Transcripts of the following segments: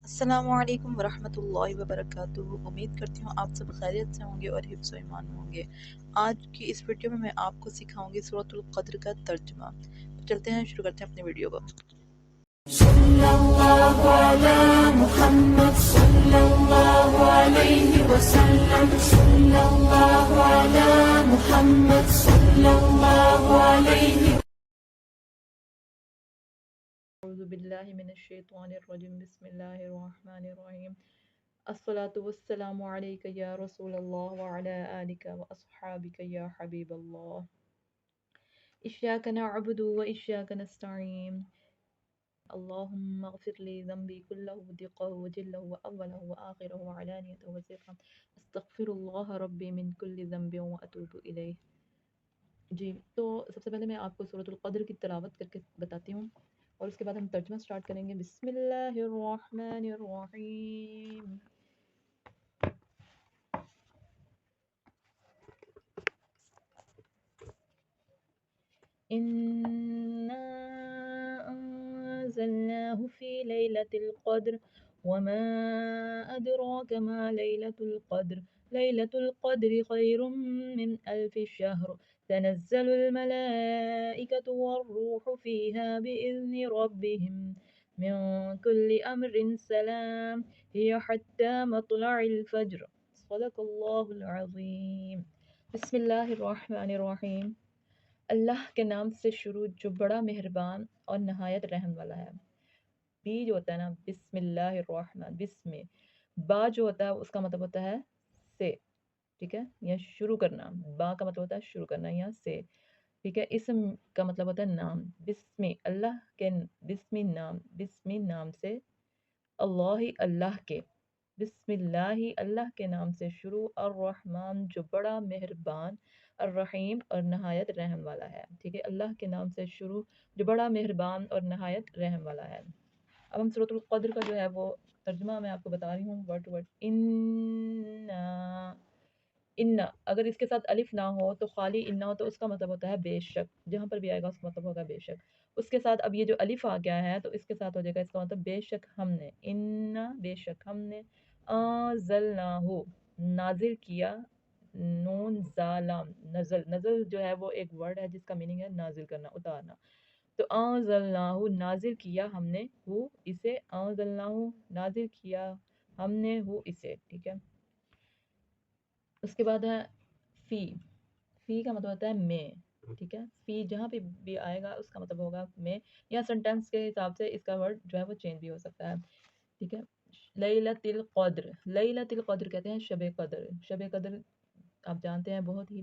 अस्सलामु अलैकुम वरहमतुल्लाहि वबरकातुहू। उम्मीद करती हूँ आप सब खैरियत से होंगे और हिफ्ज़ व ईमान में होंगे। आज की इस वीडियो में मैं आपको सिखाऊंगी सूरतुल क़द्र का तर्जुमा। तो चलते हैं, शुरू करते हैं अपनी वीडियो को। सल्लल्लाहु अला मुहम्मद सल्लल्लाहु अलैहि वसल्लम सल्लल्लाहु अला मुहम्मद सल्लल्लाहु अलैहि अऊज़ु बिल्लाहि मिनश शैतानिर रजीम। बिस्मिल्लाहिर रहमानिर रहीम। अस्सलातु वस्सलामु अलैका या रसूलल्लाह व अला आलिका व अस्हाबिका या हबीबल्लाह। इय्याका नअबुदु व इय्याका नस्तईन। अल्लाहुम्मा अग़फ़िर ली ज़ंबी कुल्लहु दिक़्क़हु व जल्लहु व अव्वलहु व आख़िरहु व अलानियतहु व सिर्रहु। अस्तग़फ़िरुल्लाह रब्बी मिन कुल्लि ज़ंबिन व अतूबु इलैह। जी, तो सबसे पहले मैं आपको सूरतुल क़द्र की तिलावत करके बताती हूँ और उसके बाद हम तर्जुमा स्टार्ट करेंगे। बिस्मिल्लाहिर रहमानिर रहीम। इन्ना अंज़लनाहु फ़ी लैलतिल क़द्र वमा अदराका मा लैलतुल क़द्र। लैलतुल क़द्रि ख़ैरुम मिन अल्फ़ि शहर। तनज़्ज़लुल मलाइकतु वर्रूहु फ़ीहा बिइज़्नि रब्बिहिम मिन कुल्लि अम्रिन सलाम हिय हत्ता मत्लइल फ़ज्र। सदक़ल्लाहुल अज़ीम। बिस्मिल्लाहिर रहमानिर रहीम। अल्लाह के नाम से शुरू जो बड़ा मेहरबान और नहायत रहम वाला है। बी जो होता है ना, बिस्मिल्लाहिर रहमान, बिस्मि। बा जो होता है उसका मतलब होता है से, ठीक है, या शुरू करना। बा का मतलब होता है शुरू करना या से, ठीक है। इसम का मतलब होता है नाम। बिस्मि अल्लाह के, बिस्मि नाम, बिस्मि नाम से, अल्लाह अल्लाह के, बिस्मिल्लाहि अल्लाह के नाम से शुरू, अर्रहमान जो बड़ा मेहरबान, अर्रहीम और नहायत रहम वाला है, ठीक है। अल्लाह के नाम से शुरू जो बड़ा मेहरबान और नहायत रहम वाला है। अब हम सूरतुल क़द्र का जो है वो तर्जुमा मैं आपको बता रही हूँ वर्ड टू वर्ड। इन्ना, इन्ना अगर इसके साथ अलिफ ना हो तो खाली इन्ना हो तो उसका मतलब होता है बेशक। जहाँ पर भी आएगा उसका मतलब होगा बेशक। उसके साथ अब ये जो अलिफ आ गया है तो इसके साथ हो जाएगा, इसका मतलब बेशक हमने, इन्ना बेशक हमने, अंज़लनाहु नाजिल किया, नून ज़ालाम नज़ल, नज़ल जो है वो एक वर्ड है जिसका मीनिंग है नाजिल करना, उतारना। तो अंज़लनाहु नाजिल किया हमने, हु इसे, अंज़लनाहु नाजिल किया हमने, हु इसे, ठीक है। उसके बाद है फ़ी। फ़ी का मतलब होता है में, ठीक है। फ़ी जहाँ पे भी आएगा उसका मतलब होगा में, या सेंटेंस के हिसाब से इसका वर्ड जो है वो चेंज भी हो सकता है, ठीक है। लैलतिल क़द्र, लैलतिल क़द्र कहते हैं शब कद्र। शब कद्र आप जानते हैं बहुत ही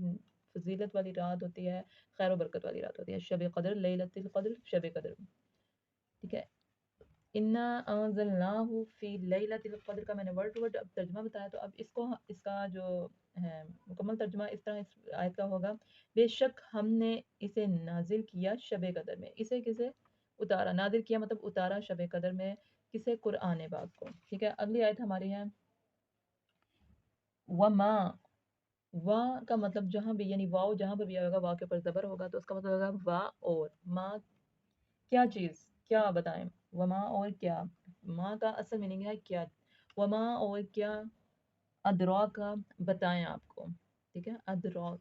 फजीलत वाली रात होती है, खैर व बरकत वाली रात होती है शब कद्र, लैलतिल क़द्र शब कद्र, ठीक है। इन्ना अंज़लनाहु फ़ी लैलतिल क़द्र का मैंने वर्ड टू वर्ड अब तर्जुमा बताया। तो अब इसको, इसका जो है मुकम्मल तर्जुमा इस तरह इस आयत का होगा। बेशक हमने इसे नाजिल किया शब कद्र में। इसे किसे उतारा, नाजिल किया मतलब उतारा शब कद्र में, किसे, कुरान पाक को, ठीक है। अगली आयत हमारी है वमा। वा का मतलब जहाँ भी, यानी वाव जहाँ पर भी आएगा वा के ऊपर ज़बर होगा तो उसका मतलब होगा वा और, माँ क्या चीज़, क्या बताएं, वमा और क्या। माँ का असल मीनिंग है क्या, वमा और क्या, अदरा का बताएं आपको, ठीक है। अदरा,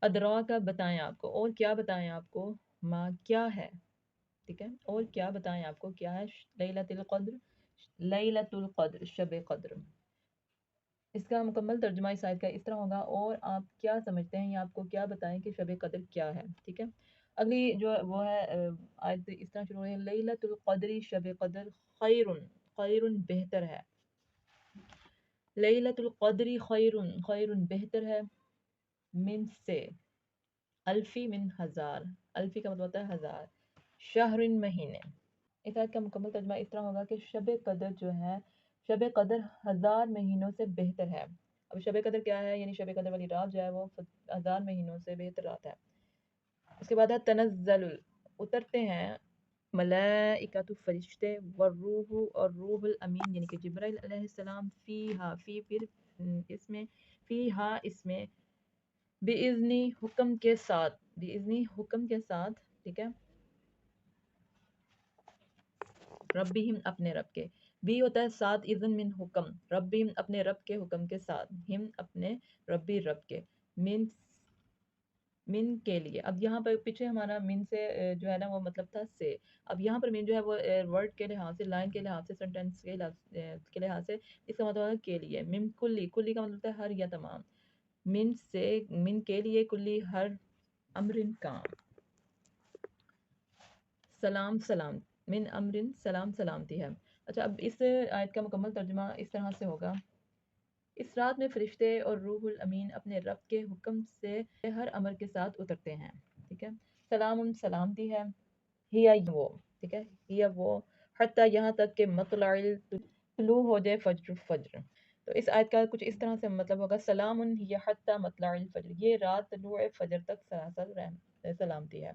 अदरा का बताएं आपको, और क्या बताएं आपको, माँ क्या है, ठीक है। और क्या बताएं आपको क्या है, लैलतुल क़द्र, लैलतुल क़द्र शब क़द्र। इसका मुकम्मल तर्जुमा इस आयत का इस तरह होगा, और आप क्या समझते हैं या आपको क्या बताएं कि शब कद्र क्या है, ठीक है। अगली जो वो है आयत इस तरह शुरू है, लैलतुल क़द्री शब कद्र खैरुन, खैरुन बेहतर है। लैलतुल क़द्री खैरुन, खैरुन बेहतर है, मिन से, अल्फी मिन हज़ार, अल्फी का मतलब होता है हज़ार, शहरिन महीने। इस आयत का मुकम्मल तर्जुमा इस तरह होगा कि शब कद्र जो है, शब कद्र हज़ार महीनों से बेहतर है। अब शब कद्र क्या है, यानी शब कद्र वाली रात जो है वो हज़ार महीनों से बेहतर रात है। उसके बाद है तनज़्ज़लुल, उतरते हैं, मलाइकतु फरिश्ते, वर्रूहु और रूहुल अमीन यानी कि जिब्राइल अलैहिस्सलाम, फ़ीहा फ़ी फिर इसमें, फ़ीहा इसमें, बिइज़्नी हुक्म के साथ, बिइज़्नी हुक्म के साथ, ठीक है, रब्बिहिम अपने रब के, بی ہوتا ہے ساتھ اذن من حکم، ربی اپنے رب کے حکم کے ساتھ، ہم اپنے ربی رب کے، من من کے لیے۔ اب یہاں پر پیچھے ہمارا من سے جو ہے نا وہ مطلب تھا سے، اب یہاں پر من جو ہے وہ ورڈ کے لحاظ سے، لائن کے لحاظ سے، سینٹینس کے لحاظ سے اس کا مطلب ہے کے لیے۔ من کلی، کلی کا مطلب ہے ہر یا تمام، من سے، من کے لیے، کلی ہر، امرن کام، سلام سلام، من امرن سلام سلامتی ہے۔ اچھا اب اس آیت کا مکمل ترجمہ اس طرح سے ہوگا، اس رات میں فرشتے اور روح الامین اپنے رب کے حکم سے ہر امر کے ساتھ اترتے ہیں، ٹھیک ہے۔ سلام سلامتی ہے، ہیا وہ، ٹھیک ہے، ہیا وہ، حتیٰ یہاں تک کہ مطلع طلوع ہو جائے فجر، فجر۔ تو اس آیت کا کچھ اس طرح سے مطلب ہوگا، سلام ہی حتیٰ مطلع الفجر، یہ رات طلوع فجر تک سلاسل سلامتی ہے۔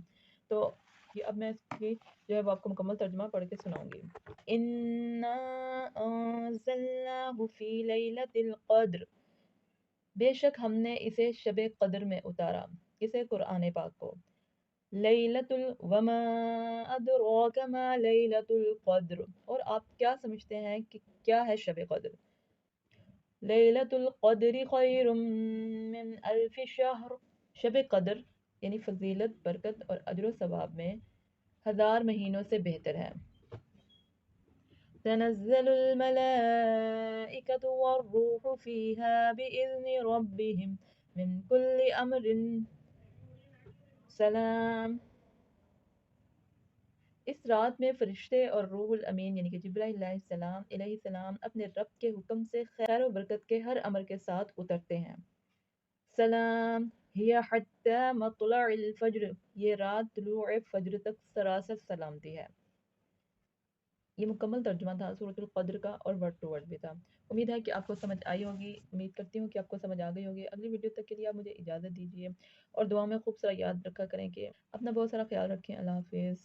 تو یہ اب میں اس کی جو ہے وہ آپ کو مکمل ترجمہ پڑھ کے سناؤں گی۔ اِنَّا أَنزَلْنَاهُ فِي لَيْلَةِ الْقَدْرِ، بے شک ہم نے اسے شب قدر میں اتارا، کسے؟ قرآن پاک کو۔ لیلۃ وما ادراک ما لیلۃ القدر، اور آپ کیا سمجھتے ہیں کہ کیا ہے شب قدر؟ لیلۃ القدر خیر من الف شہر، شب قدر یعنی فضیلت، برکت اور اجر و ثواب میں 1000 مہینوں سے بہتر ہے۔ تنزل الملائکۃ والروح فیہا بإذن ربہم من کل امر سلام، اس رات میں فرشتے اور روح الامین یعنی کہ جبرائیل علیہ السلام اپنے رب کے حکم سے خیر و برکت کے ہر امر کے ساتھ اترتے ہیں۔ سلام ہی حتی مطلع الفجر، یہ رات طلوع فجر تک سراسر سلامتی ہے۔ یہ مکمل ترجمہ تھا سورۃ القدر کا، اور ورڈ ٹو ورڈ بھی تھا۔ امید ہے کہ آپ کو سمجھ آئی ہوگی، امید کرتی ہوں کہ آپ کو سمجھ آ گئی ہوگی۔ اگلی ویڈیو تک کے لیے آپ مجھے اجازت دیجیے، اور دعا میں خوب سارا یاد رکھا کریں کہ اپنا بہت سارا خیال رکھیں۔ اللہ حافظ۔